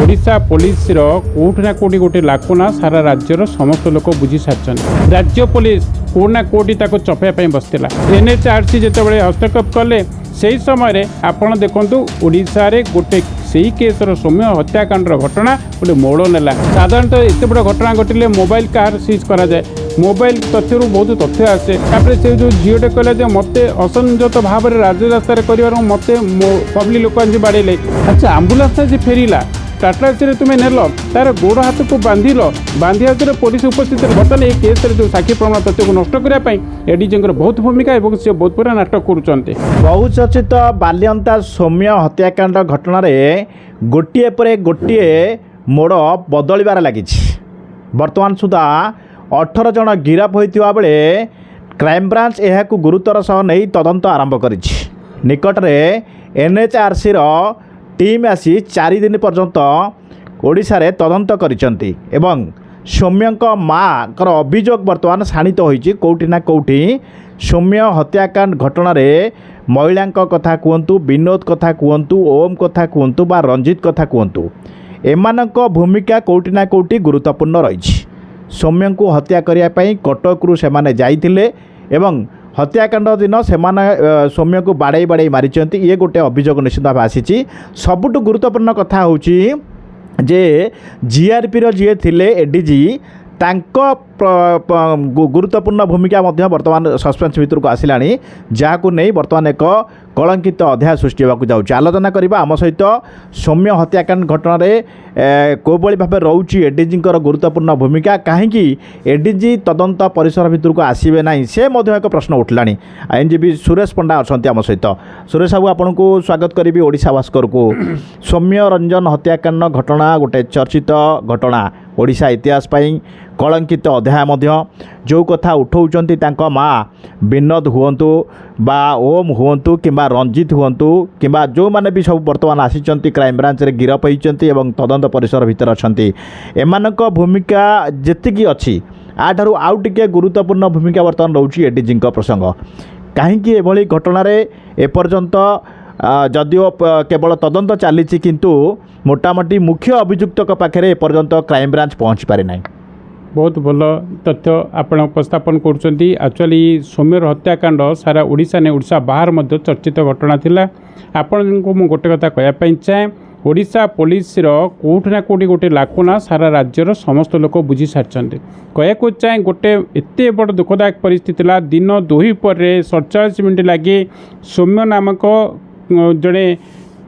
Odisha police कोठना कोटी गोटे लाकुना सारा राज्यर समस्त लोक बुझी सारी राज्य पुलिस कोना कोटी चपाई बसला एनएचआरसी जिते हस्तक्षेप कले से समय आपड़ देखु ओडिशा रे गोटे से केसर सौम्य हत्याकांड घटना गोटे मोड़ नेला। साधारणतः एत बड़ घटना घटिले मोबाइल कार सीज करा जाए मोबाइल तथ्य बहुत तथ्य आसे से जो झीटे कहला मत असंजत भाव में राजरास्तार कर मत पब्लिक लोक आज बाड़े अच्छा आंबुलांस आज फेरला टाटा सी तुम्हें नेल तार गोड़ हाथ को बांधिल बांधी हाथ पुलिस उपस्थित बर्तमान ये केस जो साक्षी प्रमाण तथ्य को नष्ट करने एडीजी बहुत भूमिका और सी बहुत पूरा नाटक कर बहुचर्चित बाल्यंता सौम्य हत्याकांड घटना गोटे पर गोटे मोड़ बदलबार लगी बर्तमान सुधा 18 जन गिरफ होता बेले क्राइमब्रांच यह गुरुतर सह नहीं तदंत आरंभ कर निकट में एनएचआरसी टीम आसी 4 दिन पर्यंत ओडिशा रे तदंत करिसंती एवं सौम्यंक माँ कर अभियोग बर्तमान शाणित होईची कोठी ना कोठी सौम्य हत्याकांड घटना रे महिला कथा कहतु विनोद कथा कहतु ओम कथा कहतु बा रंजित कथा कहतु एमानक भूमिका कोठी ना कोठी गुरुत्वपूर्ण रही सौम्य को हत्या करने कटकू से जाइथिले एवं हत्याकांड दिन से सौम्य को बाड़े बाड़े मारी ये गोटे अभियोग निश्चित भाव आसी सबुठ गुरुत्वपूर्ण कथा हूँ जे जीआरपी जी थे एडीजी गुरुत्वपूर्ण भूमिका बर्तमान सस्पेंस भितर को आसला जहाँ नहीं बर्तमान एक कलंकित अध्याय सृष्टि होगा जाऊँगी आलोचना करवा आम सहित सौम्य हत्याकांड घटना कोभली भाव रोचे एडीजी गुरुत्वपूर्ण भूमिका कहीं एडीजी तदंत परिसर भितर को आसवे ना से एक प्रश्न उठला आईनजीवी सुरेश पंडा अच्छा आम सहित सुरेश बाबू आपन को स्वागत करी ओडिशा भास्कर को सौम्य रंजन हत्याकांड घटना गोटे चर्चित घटना ओडिशा इतिहास पाई कलंकित अध्याय जो कथा उठाउचंती तांको माँ विनोद हुंतु बा ओम हुंतु किंबा रंजित हुंतु किंबा जो माने भी सब बर्तमान आसीचंती क्राइम ब्रांच रे गिरफ होइचंती एवं तदंत परिसर भितर अछंती एमानक भूमिका जेतिकी अछि आठारु आउ टिके गुरुत्वपूर्ण भूमिका बर्तमान रहउची एडीजी प्रसंग कहीं एभली घटना रे एपर्यंत जदिओ केवल तदंत चली किंतु मोटामोटी मुख्य अभियुक्त पाखे एपर्यंत क्राइम ब्रांच पहुँची पारि ना बहुत भल तथ्य आपण उपस्थापन करुँच एक्चुअली सौम्यर हत्याकांड सारा ओडिशा ने ओडिशा बाहर मध्य चर्चित घटना थिला आपण को मु गोटे कथा कहवाई चाहे ओडिशा पुलिस कोठना कोटी गोटे लाकुना सारा राज्यर समस्त लोक बुझी सारी कहू चाहे गोटे एत बड़ दुखदायक परिस्थिति दिन 2 पर 47 मिनिट लगे सौम्य नामक जड़े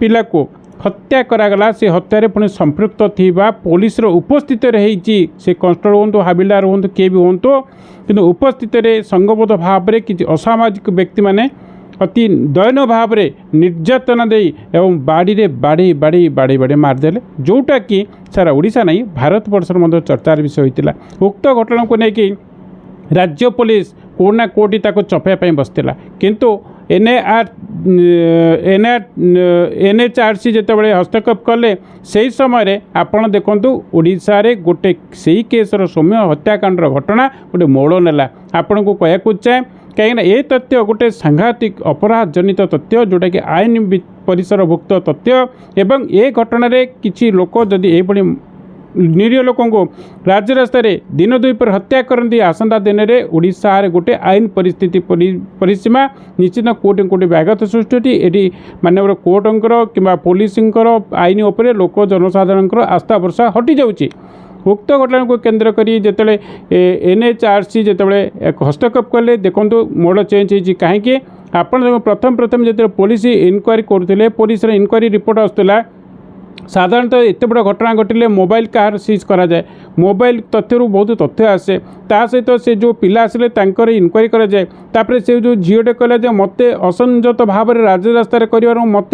पिला को हत्या करागला से हत्यारे पुणी संपृक्त थिबा पुलिस उपस्थित रही से कन्स्टेबल हूँ हाबिलदार हूँ किए भी हूँ कि उपस्थित संगबद्ध भाव में किसी असामाजिक व्यक्ति माने अति दयनीय भाव में निर्यातना दे एवं बाड़ी बाड़ी बाड़ी बाड़ी बाड़ी मारिदेले जोटा कि सारा ओडिशा नहीं भारत वर्षर मध्य चर्चार विषय होता उक्त घटना को लेकिन राज्य पुलिस कोना कोटी चपाई बसला किंतु एनएचआरसी जिते हस्तक्षेप कले से समय आपड़ देखु ओडिशा रे गोटे से केसर सौम्य हत्याकांड घटना गोटे मोड़ नेला आपण को कहू चाहे कहीं ये तथ्य गोटे सांघातिक अपराध जनित तथ्य जोटा कि आईन परिसरभुक्त तथ्य एवं ये घटना रे किछि लोक जदि ये निरीह लोक राजरास्तार दिन 2 पर हत्या करती आसंता दिन में ओडिशा रे गोटे आईन परिस्थिति परिसीमा निश्चित कोटि कोटि व्याघात सृष्टि ये मानव कोर्टंकर कि पुलिस आईन उपरे लोक जनसाधारण आस्था भरसा हटि जाउची उक्त घटना को केन्द्र करी जिते एनएचआरसी जिते हस्तक्षेप कले देखो मोड़ चेंज होती कहीं आपड़ प्रथम जो पुलिस इनक्वारी करुले पुलिस इनक्वारी रिपोर्ट आसला साधारणतः एत बड़ घटना घटिले मोबाइल कार सीज करा जाए मोबाइल तथ्य बहुत तथ्य आसे ता सहित से जो पिला आसिले तांकर इनक्वारी करा जाए तापर से जो झीटे कहला मत असंजत भाव में राजरास्तार कर मत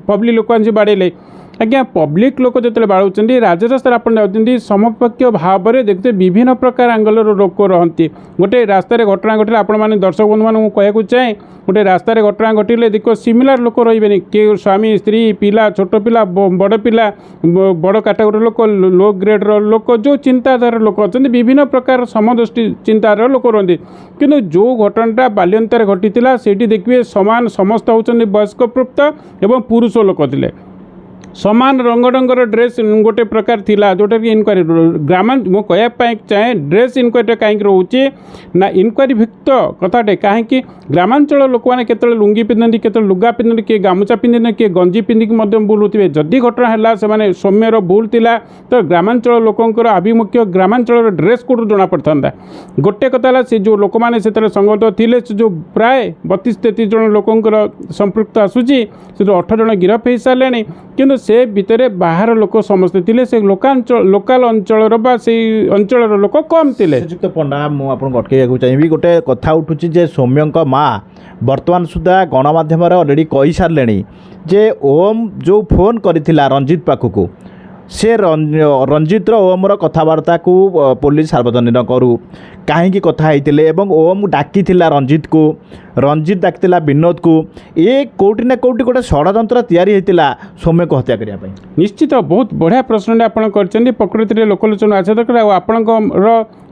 पब्लिक लोक आज बाड़े आज्ञा पब्लिक लोक जो बाड़ुंट राजरास्तार आप जाती समपक्ष भाव में देखते विभिन्न प्रकार आंगल लोक रहती गोटे रास्तार घटना घटले आपण मैंने दर्शक बंधु मानू कहू चाहे गोटे रास्तार घटना घटिले देख सिमिलार लोक रही किए स्वामी स्त्री पिला छोट पिला बड़ पिला बड़ कैटेगोरी लोक लो ग्रेड्र लोक जो चिंताधार लोक अच्छा विभिन्न प्रकार समदृष्टि चिंताधार लोक रही किंतु जो घटनाटा बाल्यंतार घटी से देखिए सामान समस्त होती वयस्क प्राप्त एवं पुरुष लोक थे समान रंग रंगर ड्रेस गोटे प्रकार थिला जोटा कि इनक्वारी मु कहवाई चाहे ड्रेस इनक्वारी कहीं रोचे ना इनक्वारी भिक्त कथाटे कहीं ग्रामांचल लोक मैंने केत लुंगी पिंधि केत लुगा पिंधि किए गामुचा पिंधि किए गंजी पिंधिक बुलूवे जदि घटना है से सौम्यर भूल थिला तो ग्रामांचल लोकंर आभिमुख्य ग्रामांचल ड्रेस कोड जना पड़ता गोटे कथा से जो लोक मैंने से संगत थे जो प्राय 32-33 जन लोकंर संपृक्त आसूची से 8 जन गिरफ हो सारे किंतु से भितर बाहर लोक समस्ते थे से लोकाल अंचल से अंचल लोक कम थे। श्रीजुक्त पंडा मुझे अटकैया चाहिए गोटे कथा उठुची जे सौम्य माँ बर्तमान सुधा गणमाध्यम अलरेडी कही सारे जे ओम जो फोन करिथिला रंजित पाखक से रंजित ओम कथबार्ता को पुलिस सार्वजनिक करू कहीं कथा होते ओम डाकी रंजित को रंजित डाकी विनोद को ये कौटी ना कौटी गोटे षड्यंत्र तैयारी होता सौम्य को हत्या करने निश्चित बहुत बढ़िया प्रश्न आप प्रकृति में लोकलोचन आसा दरकार आपणकर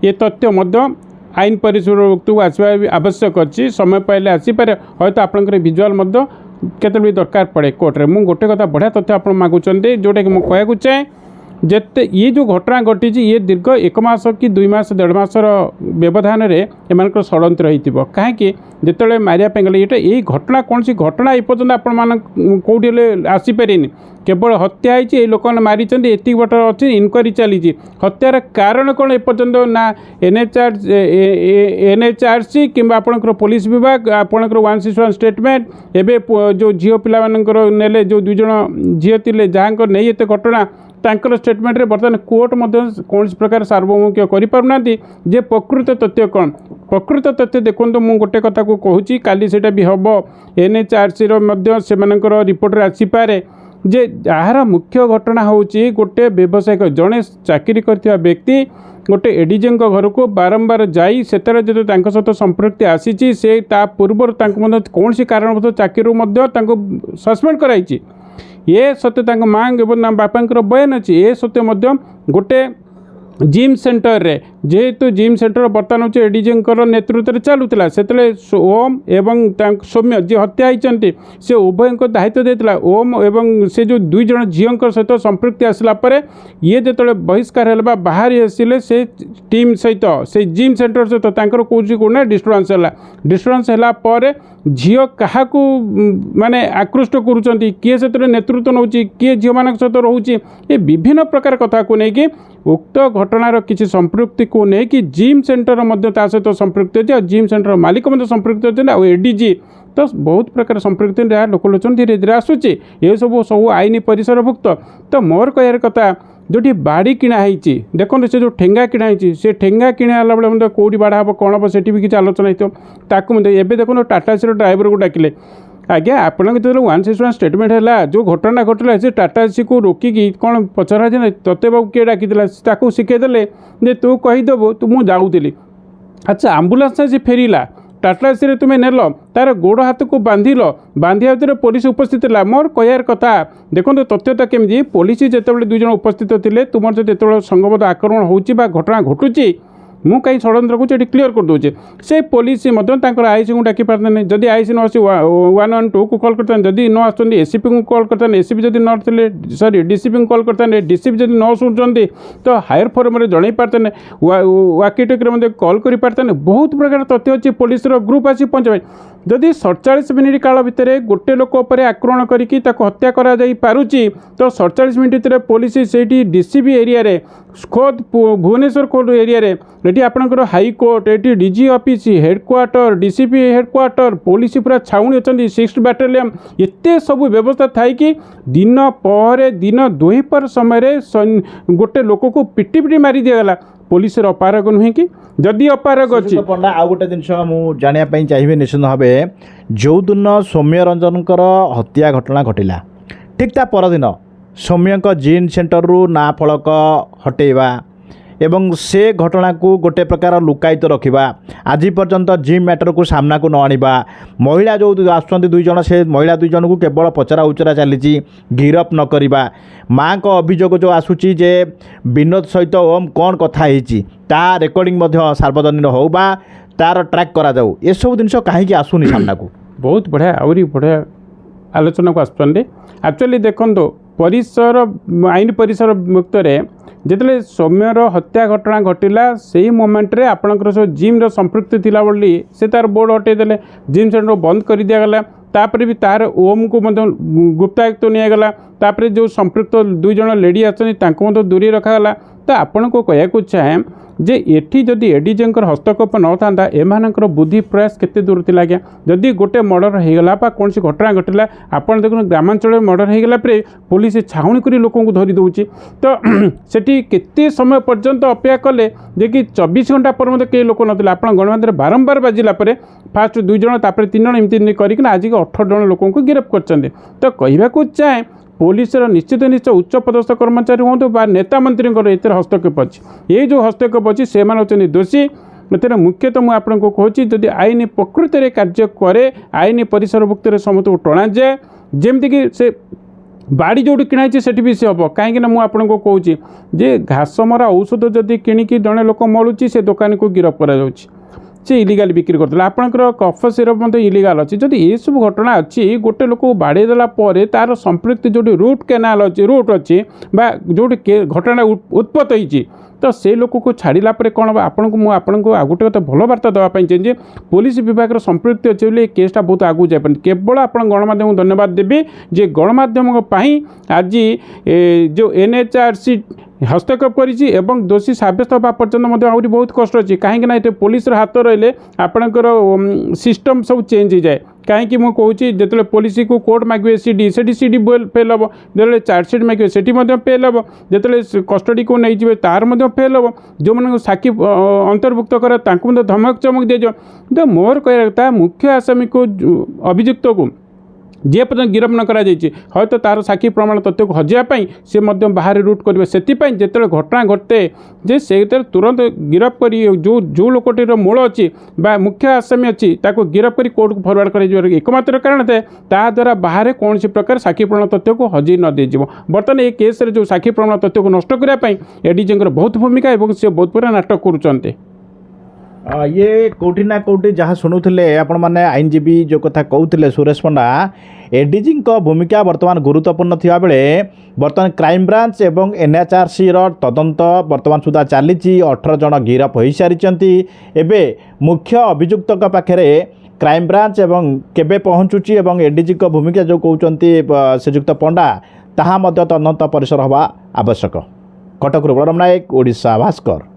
ये तथ्य आईन परिसर आसवा आवश्यक अच्छी समय पाइले आसीपे हयतो आपणकर विजुआल केते भी दरकार पड़े कोर्टे मुझे गोटे कथा बढ़िया तथ्य आप मागुंटे जोटा कि मुझे कहूँ चाहे जिते ये जो घटना घटी ये दीर्घ 1 मास कि 2 मास 1.5 मासर व्यवधान एम षड्यंत्र हो कहीं जिते मारिया गले ये घटना कौन सी घटना एपर्तंत आपण कौटे आसीपारे केवल हत्या होती लोक मारी एति बट अच्छी इनक्वारी चली हत्यार कारण कौन एपर्तंत ना एनएचआरसी कि आपंकर पुलिस विभाग आपंकर 161 स्टेटमेंट एवं जो झील पिलानकर नेले जो 2 जन झील थे जहाँ नहीं एत घटना तांकर स्टेटमेंट रे बर्तमान कोर्ट कौन प्रकार सार्वभौमिक करें जे प्रकृत तथ्य कौन प्रकृत तथ्य देखो मुझे गोटे कथा को कहूँ काली से भी हम एनएचआरसी से रिपोर्ट आसीपे जे यार मुख्य घटना हूँ गोटे व्यवसायिक जड़े चाकरी कर व्यक्ति गोटे एडीजे घर को बारंबार जाई सेतर जो सहित संपृक्ति आसी से पूर्व कौन सी कारण चाकरी सस्पेंड कराई ये सत्य माँ एवं बापा बयान अच्छी ये सत्य गोटे जिम सेंटर रे जेहेतु जिम सेंटर बर्तमान हूँ एडीजे नेतृत्व चलूला से ओम एवं सौम्य जी हत्या होती से उभय दायित्व देता ओम एवं से जो 2 जन झील सहित संपृक्ति आसला ये जो बहिष्कार है बाहरी आसिले से टीम सहित से जिम सेंटर सहित कौन डिस्टर्बांस है झील क्या माने आकृष्ट करुँच किए से नेतृत्व नौ किए झील मान सहित रोचे ये विभिन्न प्रकार कथा को लेकिन उक्त घटनार किसी संपृक्ति को लेकिन जिम सेंटर सहित संपृक्ति अच्छे जिम सेंटर मालिक संपृक्ति अच्छे एडीजी तो बहुत प्रकार संपृक्ति लोकलोचन धीरे धीरे आसूची ये सब आईन परिसरभुक्त तो मोर कह कथा जो बाड़ी किणाई देखो से जो ठेंगा किणाई से ठेंगा किणाला बेले कौटी बाढ़ हम कौन हम से भी किसी आलोचना होता एवं देखो टाटा सी ड्राइवर को डाकिले आज्ञा आपन जो 161 स्टेटमेंट है जो घटना घटला से टाटा सी को रोकिकी कौन पचरा जाए तोते बाबू किए डाकी शिखेदेले जे तू कहीदेबू तू मुझे जाऊली अच्छा आम्बुलांस से फेरला टाटा सी तुम्हें नेल तार गोड़ हाथ को बांधिल बांधिया भितर पुलिस उपस्थित है मोर कहार कथा देखो तथ्यता केमी पुलिस जिते 2 जन उपस्थित थे तुम जो संगबद्ध आक्रमण हो घटना घटुची मु कहीं षड्यंत्र को क्लीयर कर दूचे से पुलिस आईसी को डाकी पारते जदि आईसी न आसी 112 को कॉल करते जदि न आस एसीपी को कॉल करते एसीपी जदि न सॉरी डीसीपी को कॉल करते डीसीपी जदि न शुणुंट तो हायर फोरम में जन पारते वाकी टोकी कॉल कर पारते बहुत प्रकार तथ्य अच्छी पुलिस ग्रुप आसी पहुँचे जदि 47 मिनिट काल भितर गोटे लोक उपर आक्रमण करके हत्या करा जाई पारुची तो 47 मिनिट भितर पुलिस से डीसीबी एरिया रे खोद भुवनेश्वर कोर्ट एरिया रे ये आपंकर हाईकोर्ट ये DG office headquarter DCP headquarter police पूरा छाउणी अच्छा 6th बैटालियन एत सब व्यवस्था थाई कि दिन पर दिन 2 समय गोटे लोक को पिटी पिटी मारी दिगला पुलिस अपारग नुहे कि जदि अपारग अच्छी पंडा आउ गोटे जिन मुझे जानापी चाहिए निश्चित भाव जो दिन सौम्य रंजन हत्या घटना घटला ठीक ता परदिन सौम्य जिन सेंटर रु ना फलक हटेवा एवं से घटना को गोटे प्रकार लुकायित रखा आज पर्यंत जिम मैटर को सामना को न आनिबा महिला जो आसुँच 2 जन से महिला 2 जन को केवल पचरा उचरा चली गिरफ न करवा माँ को अभियोग जो आसूची जे विनोद सहित ओम कौन कथा ता रेकर्डिंग सार्वजनिक हो बा तार ट्रैक करा जाऊ ये सब जिन कहीं आसुनी सामना को बहुत बढ़िया आहरी बढ़िया आलोचना को आसुँच एक्चुअली देखो परिसर आईन परिसर मुक्तरे जिते सौम्यर हत्या घटना घटिला से मोमेंट रे आपणकर सब जिम संपृक्ति थिला बोली से तार बोर्ड हटेदेले जिम सेंटर बंद कर दिगला तापर भी तार ओम को गुप्तायुक्त निगला तापर जो संपृक्त 2 जन लेडी आसनी दूरी रखागला तो आपण को कहू चाहे जे एठी जदि एडीजेंकर हस्तक्षेप न था एमानकर बुद्धि प्रयास केते दूर थिला आज्ञा जदि गोटे मर्डर हो गला कौन सी घटना घटला आपन देखुन ग्रामांचल मर्डर हो गला पुलिस छाउणी करी लोक धरी दौची तो सेठी केते समय पर्यंत अपेक्षा कले जे कि 24 घंटा पर मते के लोक नथिला आपन गणमाध्यम बारंबार बाजिला परे फास्ट 2 जन तापर 3 जन एमती करिक आज 18 जन लोक गिरफ्त करछन्ते तो कहबाकू चाहे पुलिस निश्चित निश्चय उच्च पदस्थ कर्मचारी हूँ बा नेता मंत्री एत हस्तक्षेप अच्छी ये जो हस्तक्षेप अच्छी से होती दोषी एतिर मुख्यतः मुझे आपको कहूँ जदि आईन प्रकृति में कार्य करे आईन परिसरभुक्त समस्त को टणा जाए जमीक से बाड़ी जो किणाई से भी से हम कहीं मुझे कहूँ जे घासमरा औषध जदि किणिकी जड़े लोक मलुची से दुकानी को गिरफ्त करा से इलिगाल बिक्री करता आपंकर कफ सिरप मत इलिगाल अच्छी जदि ये सब घटना अच्छी गोटे लोक बाड़े देला तार संपृक्ति जो रूट केनाल अच्छी रूट अच्छी जो घटना उत्पत्त होती तो से लोक को छाड़ा कौन हम आपन को आ गोटे कथा भल बार्ता देवाई चाहिए पुलिस विभाग संपृक्ति अच्छे बोले केसटा बहुत आगू जाए केवल आप गणमाध्यम धन्यवाद देवी जे गणमाध्यम आज जो NHRC हस्तक्षेप करिछि एवं दोषी साब्यस्त होगा पर्यंत आहरी बहुत कष्ट अच्छी कहीं ये पुलिस हाथ रही आपणकर सिस्टम सब चेंज हो जाए कहीं मुझे कहूँ जो पुलिस को कोर्ट मागे सीडी सीडी फेल हम जो चार्जसीट मागे से फेल हम जो कस्टडी को नहीं जाए तार फेल हम जो मैंने साक्षी अंतर्भुक्त करे धमक चमक दिया तो मोर कह कथा मुख्य आसामी को अभियुक्त को जे पर्यटन गिरफ न करा है तो तार साक्षी प्रमाण तथ्य को हजापी सी बाहर रूट करेंगे से जो घटना घटे जे से तुरंत गिरफ कर जो लोकटीर मूल अच्छी मुख्य आसामी अच्छी गिरफ कर कोर्ट को फरवर्ड कर एकमात्र कारण थाए ता द्वारा बाहर कौन सी प्रकार साक्षी प्रमाण तथ्य को हजई न दी बर्तमान ये केस जो साक्षी प्रमाण तथ्य को नष्ट करने एडीजेंकर बहुत भूमिका और सी बहुत पूरा नाटक करुँच ये कौटी ना कौटी जहाँ शुणुले आपण मैंने आईनजीवी जो कथा कहते सुरेश पंडा एडीजी भूमिका बर्तमान गुरुत्वपूर्ण थिबा बेले बर्तमान क्राइम ब्रांच एवं NHRC तदंत बर्तमान सुधा चली 18 जन गिरफ हो सारी एबे मुख्य अभियुक्त पाखे क्राइम ब्रांच एवं केबे पहुँचुची एवं एडीजी भूमिका जो कहते श्रीजुक्त पंडा ताहा मध्य तदंत परिसर हवा आवश्यक। कटक बलराम नायक, ओडिशा भास्कर।